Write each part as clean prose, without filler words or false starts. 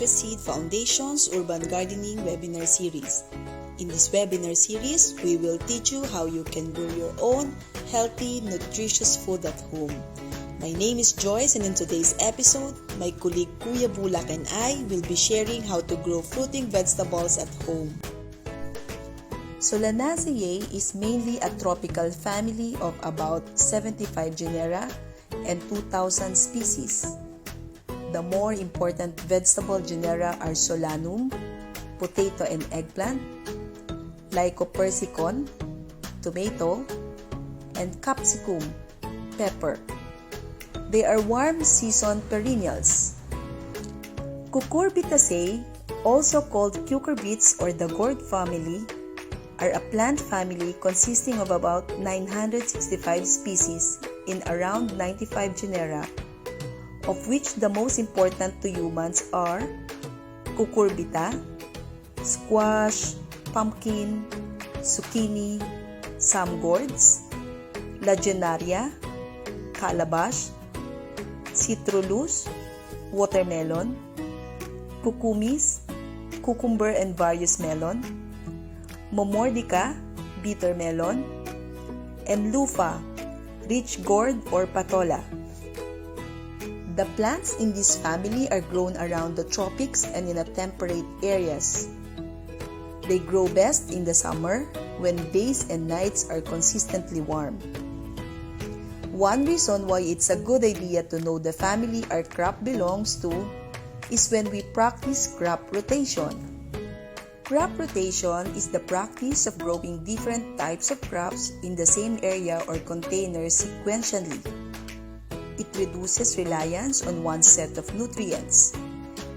Seed Foundation's Urban Gardening Webinar Series. In this webinar series, we will teach you how you can grow your own healthy, nutritious food at home. My name is Joyce, and in today's episode, my colleague Kuya Bulak and I will be sharing how to grow fruiting vegetables at home. Solanaceae is mainly a tropical family of about 75 genera and 2,000 species. The more important vegetable genera are solanum, potato and eggplant, lycopersicon, tomato, and capsicum, pepper. They are warm season perennials. Cucurbitaceae, also called cucurbits or the gourd family, are a plant family consisting of about 965 species in around 95 genera, of which the most important to humans are cucurbita, squash, pumpkin, zucchini, some gourds, lagenaria, calabash, citrulus, watermelon, cucumis, cucumber and various melon, momordica, bitter melon, and luffa, rich gourd or patola. The plants in this family are grown around the tropics and in temperate areas. They grow best in the summer when days and nights are consistently warm. One reason why it's a good idea to know the family our crop belongs to is when we practice crop rotation. Crop rotation is the practice of growing different types of crops in the same area or container sequentially. It reduces reliance on one set of nutrients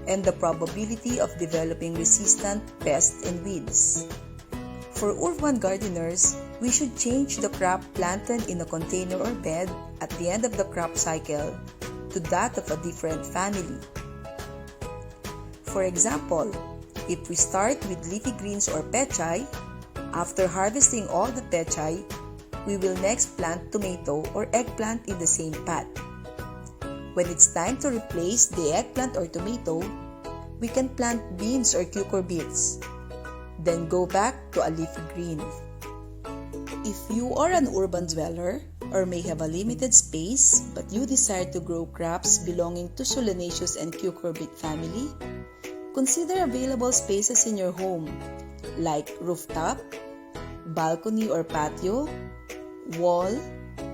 and the probability of developing resistant pests and weeds. For urban gardeners, we should change the crop planted in a container or bed at the end of the crop cycle to that of a different family. For example, if we start with leafy greens or pechay, after harvesting all the pechay, we will next plant tomato or eggplant in the same pat. When it's time to replace the eggplant or tomato, we can plant beans or cucurbits, then go back to a leafy green. If you are an urban dweller or may have a limited space but you desire to grow crops belonging to solanaceous and cucurbit family, consider available spaces in your home like rooftop, balcony or patio, wall,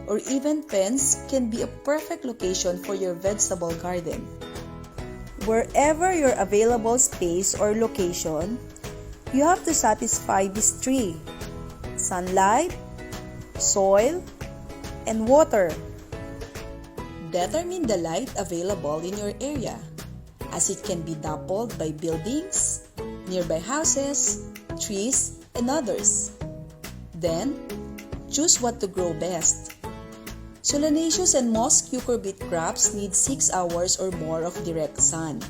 or even fence can be a perfect location for your vegetable garden. Wherever your available space or location, you have to satisfy these three: sunlight, soil, and water. Determine the light available in your area, as it can be dappled by buildings, nearby houses, trees, and others. Then, choose what to grow best. Solanaceous and most cucurbit crops need 6 hours or more of direct sun.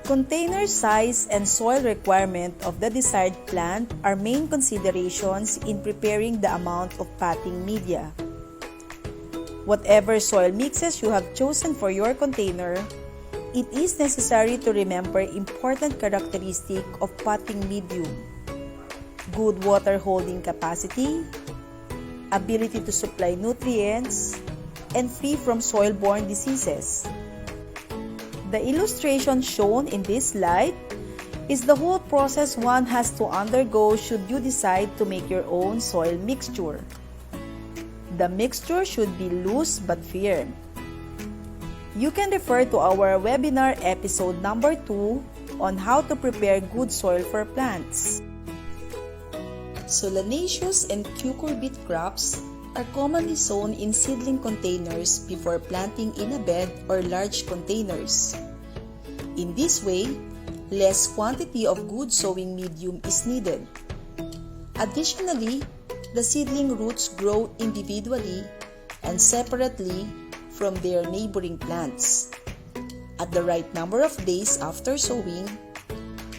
Container size and soil requirement of the desired plant are main considerations in preparing the amount of potting media. Whatever soil mixes you have chosen for your container, it is necessary to remember important characteristic of potting medium: good water holding capacity, ability to supply nutrients, and free from soil-borne diseases. The illustration shown in this slide is the whole process one has to undergo should you decide to make your own soil mixture. The mixture should be loose but firm. You can refer to our webinar episode number 2 on how to prepare good soil for plants. Solanaceous and cucurbit crops are commonly sown in seedling containers before planting in a bed or large containers. In this way, less quantity of good sowing medium is needed. Additionally, the seedling roots grow individually and separately from their neighboring plants. At the right number of days after sowing,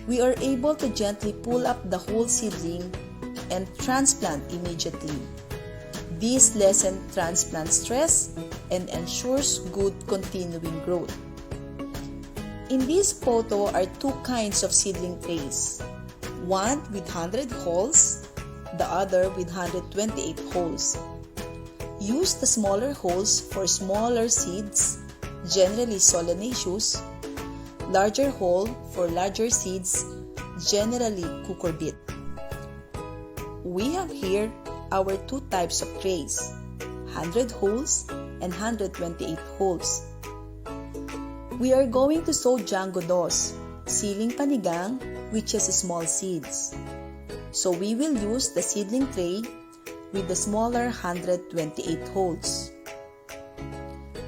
we are able to gently pull up the whole seedling and transplant immediately. This lessens transplant stress and ensures good continuing growth. In this photo are two kinds of seedling trays. One with 100 holes, the other with 128 holes. Use the smaller holes for smaller seeds, generally solanaceous, larger hole for larger seeds, generally cucurbit. We have here our two types of trays, 100 holes and 128 holes. We are going to sow Django dos, siling panigang, which has small seeds. So we will use the seedling tray with the smaller 128 holes.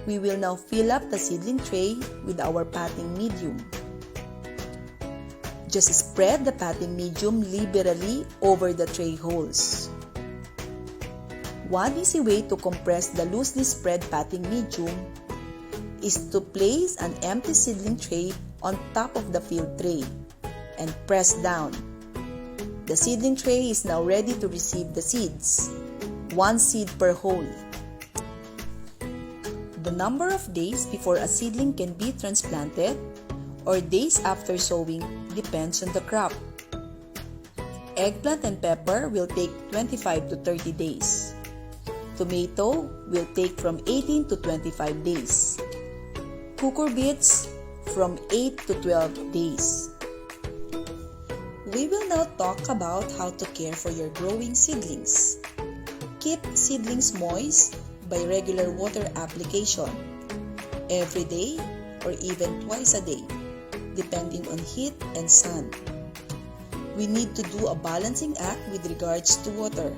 We will now fill up the seedling tray with our potting medium. Just spread the potting medium liberally over the tray holes. One easy way to compress the loosely spread potting medium is to place an empty seedling tray on top of the filled tray and press down. The seedling tray is now ready to receive the seeds, one seed per hole. The number of days before a seedling can be transplanted or days after sowing depends on the crop. Eggplant and pepper will take 25 to 30 days. Tomato will take from 18 to 25 days. Cucurbits from 8 to 12 days. We will now talk about how to care for your growing seedlings. Keep seedlings moist by regular water application, every day or even twice a day, depending on heat and sun. We need to do a balancing act with regards to water,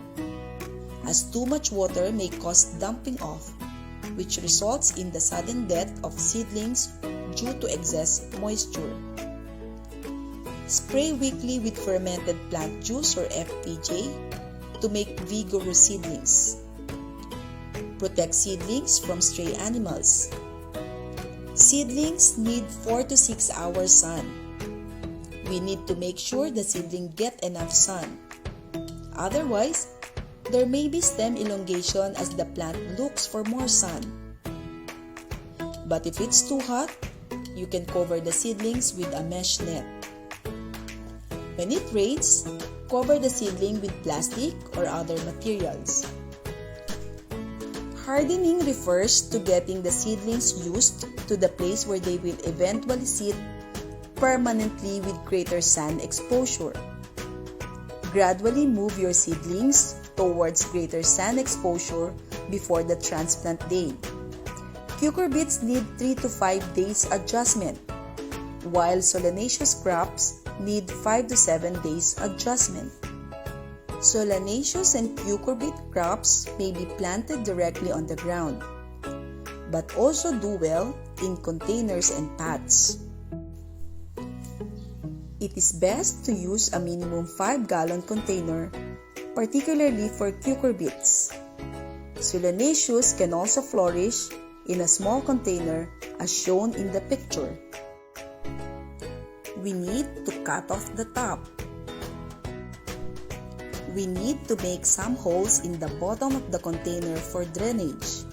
as too much water may cause dumping off, which results in the sudden death of seedlings due to excess moisture. Spray weekly with fermented plant juice or FPJ to make vigorous seedlings. Protect seedlings from stray animals. Seedlings need 4 to 6 hours sun. We need to make sure the seedling get enough sun. Otherwise, there may be stem elongation as the plant looks for more sun. But if it's too hot, you can cover the seedlings with a mesh net. When it rains, cover the seedling with plastic or other materials. Hardening refers to getting the seedlings used to the place where they will eventually sit permanently with greater sun exposure. Gradually move your seedlings towards greater sun exposure before the transplant day. Cucurbits need 3 to 5 days adjustment, while solanaceous crops need 5 to 7 days adjustment. Solanaceous and cucurbit crops may be planted directly on the ground, but also do well in containers and pots. It is best to use a minimum 5-gallon container, particularly for cucurbits. Solanaceous can also flourish in a small container as shown in the picture. We need to cut off the top. We need to make some holes in the bottom of the container for drainage.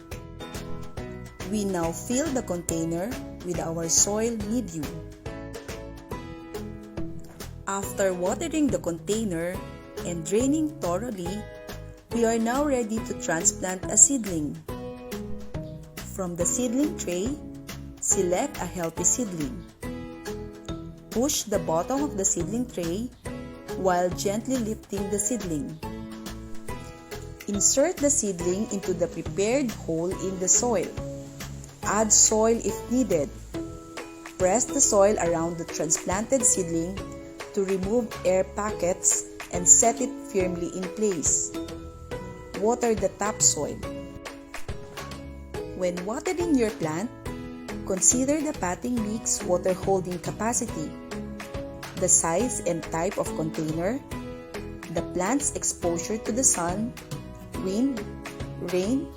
We now fill the container with our soil medium. After watering the container and draining thoroughly, we are now ready to transplant a seedling. From the seedling tray, select a healthy seedling. Push the bottom of the seedling tray while gently lifting the seedling. Insert the seedling into the prepared hole in the soil. Add soil if needed. Press the soil around the transplanted seedling to remove air pockets and set it firmly in place. Water the topsoil. When watering your plant, consider the potting mix water holding capacity, the size and type of container, the plant's exposure to the sun, wind, rain,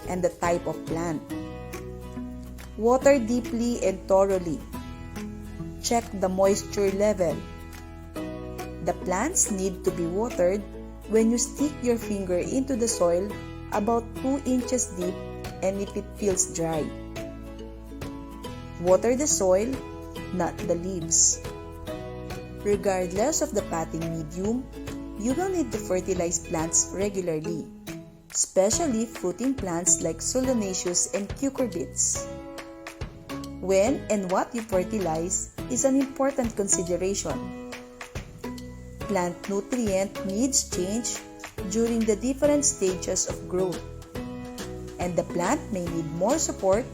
and the type of plant. Water deeply and thoroughly. Check the moisture level. The plants need to be watered when you stick your finger into the soil about 2 inches deep and if it feels dry. Water the soil not the leaves. Regardless of the potting medium, you will need to fertilize plants regularly, especially fruiting plants like solanaceous and cucurbits. When and what you fertilize is an important consideration. Plant nutrient needs change during the different stages of growth, and the plant may need more support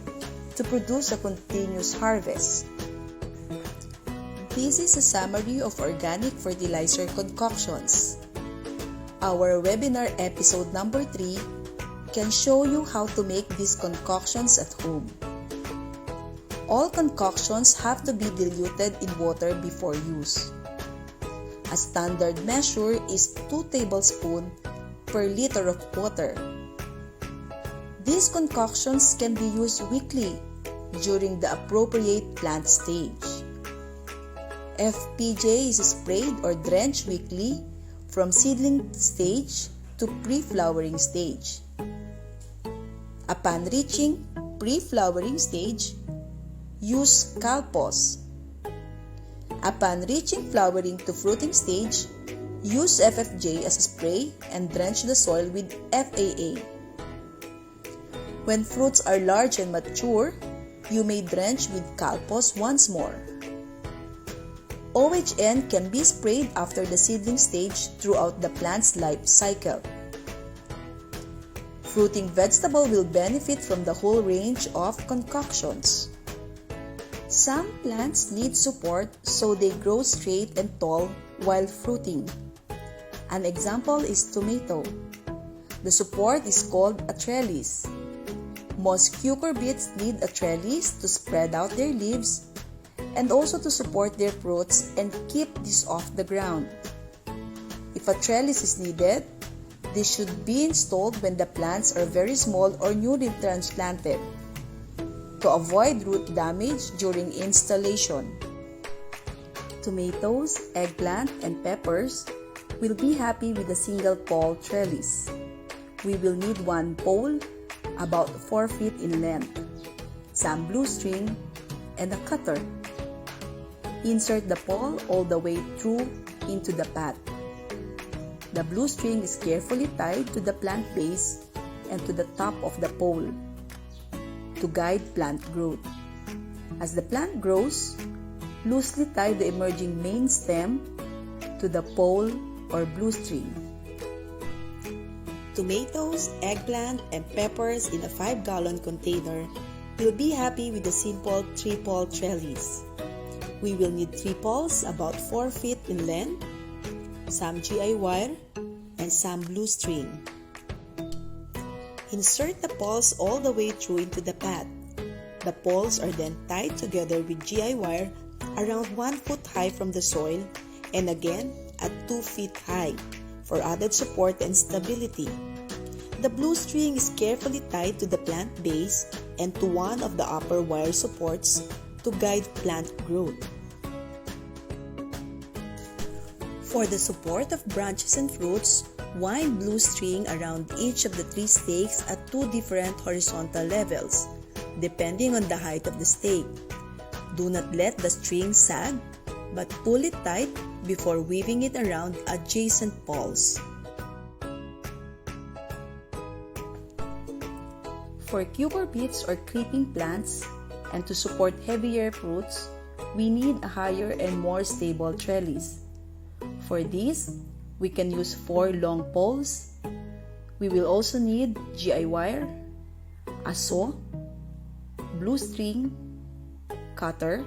to produce a continuous harvest. This is a summary of organic fertilizer concoctions. Our webinar episode number 3 can show you how to make these concoctions at home. All concoctions have to be diluted in water before use. A standard measure is 2 tablespoons per liter of water. These concoctions can be used weekly during the appropriate plant stage. FPJ is sprayed or drenched weekly from seedling stage to pre-flowering stage. Upon reaching pre-flowering stage, use Calpos. Upon reaching flowering to fruiting stage, use FFJ as a spray and drench the soil with FAA. When fruits are large and mature, you may drench with Calpos once more. OHN can be sprayed after the seedling stage throughout the plant's life cycle. Fruiting vegetable will benefit from the whole range of concoctions. Some plants need support so they grow straight and tall while fruiting. An example is tomato. The support is called a trellis. Most cucurbits need a trellis to spread out their leaves and also to support their fruits and keep this off the ground. If a trellis is needed, this should be installed when the plants are very small or newly transplanted, to avoid root damage during installation. Tomatoes, eggplant, and peppers will be happy with a single pole trellis. We will need 1 pole about 4 feet in length, some blue string, and a cutter. Insert the pole all the way through into the pot. The blue string is carefully tied to the plant base and to the top of the pole to guide plant growth. As the plant grows, loosely tie the emerging main stem to the pole or blue string. Tomatoes, eggplant, and peppers in a 5-gallon container will be happy with a simple 3-pole trellis. We will need 3 poles about 4 feet in length, some GI wire, and some blue string. Insert the poles all the way through into the pot. The poles are then tied together with GI wire around 1 foot high from the soil and again at 2 feet high for added support and stability. The blue string is carefully tied to the plant base and to one of the upper wire supports to guide plant growth. For the support of branches and fruits, wind blue string around each of the 3 stakes at 2 different horizontal levels, depending on the height of the stake. Do not let the string sag, but pull it tight before weaving it around adjacent poles. For cucurbits or creeping plants, and to support heavier fruits, we need a higher and more stable trellis. For this, we can use 4 long poles. We will also need GI wire, a saw, blue string, cutter,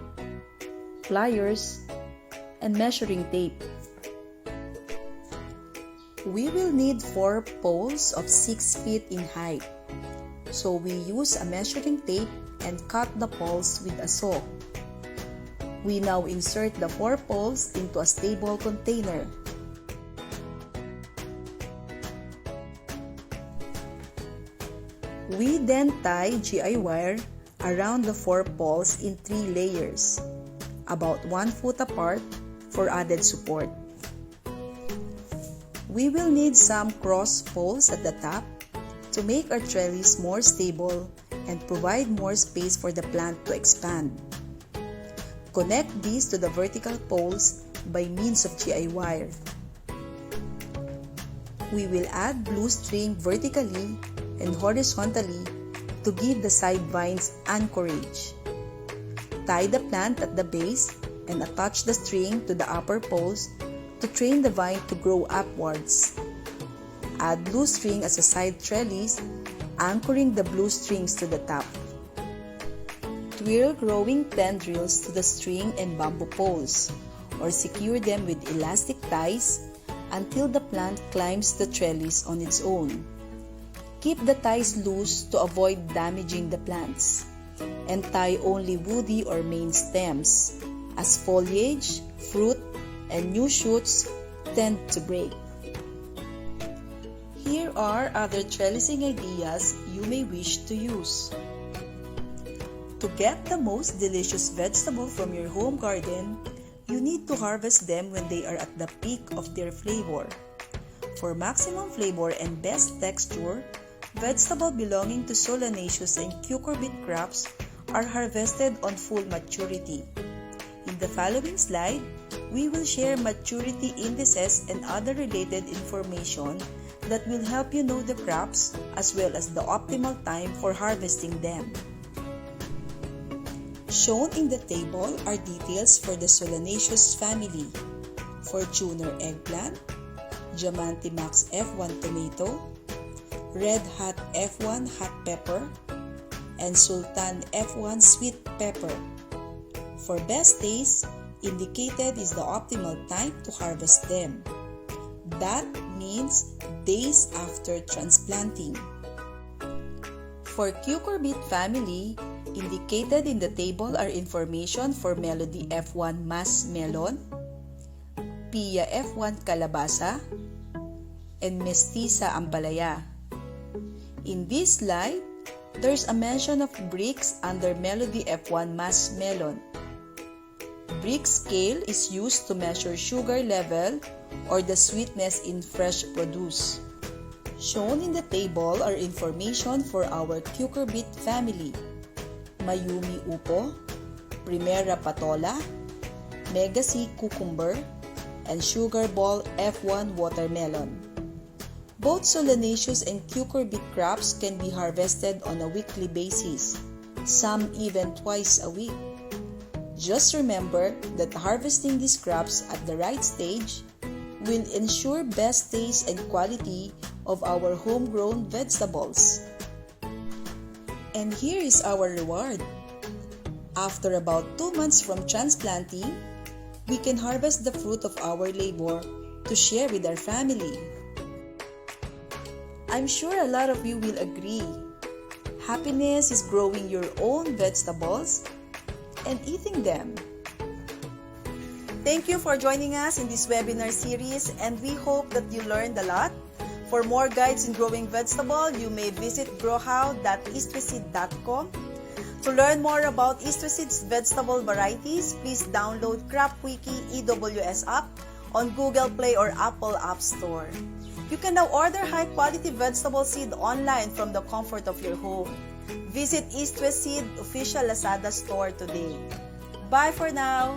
pliers, and measuring tape. We will need 4 poles of 6 feet in height. So we use a measuring tape and cut the poles with a saw. We now insert the 4 poles into a stable container. We then tie GI wire around the 4 poles in 3 layers, about 1 foot apart for added support. We will need some cross poles at the top to make our trellis more stable and provide more space for the plant to expand. Connect these to the vertical poles by means of GI wire. We will add blue string vertically and horizontally to give the side vines anchorage. Tie the plant at the base and attach the string to the upper poles to train the vine to grow upwards. Add blue string as a side trellis, anchoring the blue strings to the top. Twirl growing tendrils to the string and bamboo poles, or secure them with elastic ties until the plant climbs the trellis on its own. Keep the ties loose to avoid damaging the plants, and tie only woody or main stems, as foliage, fruit, and new shoots tend to break. Here are other trellising ideas you may wish to use. To get the most delicious vegetable from your home garden, you need to harvest them when they are at the peak of their flavor. For maximum flavor and best texture, vegetables belonging to solanaceous and cucurbit crops are harvested on full maturity. In the following slide, we will share maturity indices and other related information that will help you know the crops as well as the optimal time for harvesting them. Shown in the table are details for the solanaceous family: Fortuner eggplant, Diamante Max F1 tomato, Red Hot F1 hot pepper, and Sultan F1 sweet pepper. For best days, indicated is the optimal time to harvest them. That means days after transplanting. For cucurbit family, indicated in the table are information for Melody F1 Mas Melon, Pia F1 Kalabasa, and Mestiza Ampalaya. In this slide, there's a mention of bricks under Melody F1 Mas Melon. Brick scale is used to measure sugar level or the sweetness in fresh produce. Shown in the table are information for our cucurbit family: Mayumi Upo, Primera Patola, Mega C Cucumber, and Sugar Ball F1 Watermelon. Both solanaceous and cucurbit crops can be harvested on a weekly basis, some even twice a week. Just remember that harvesting these crops at the right stage will ensure best taste and quality of our homegrown vegetables. And here is our reward. After about 2 months from transplanting, we can harvest the fruit of our labor to share with our family. I'm sure a lot of you will agree. Happiness is growing your own vegetables and eating them. Thank you for joining us in this webinar series, and we hope that you learned a lot. For more guides in growing vegetable, you may visit growhow.eastwestseed.com. To learn more about Eastwestseed's vegetable varieties, please download CropWiki EWS app on Google Play or Apple App Store. You can now order high-quality vegetable seed online from the comfort of your home. Visit East West Seed official Lazada store today. Bye for now!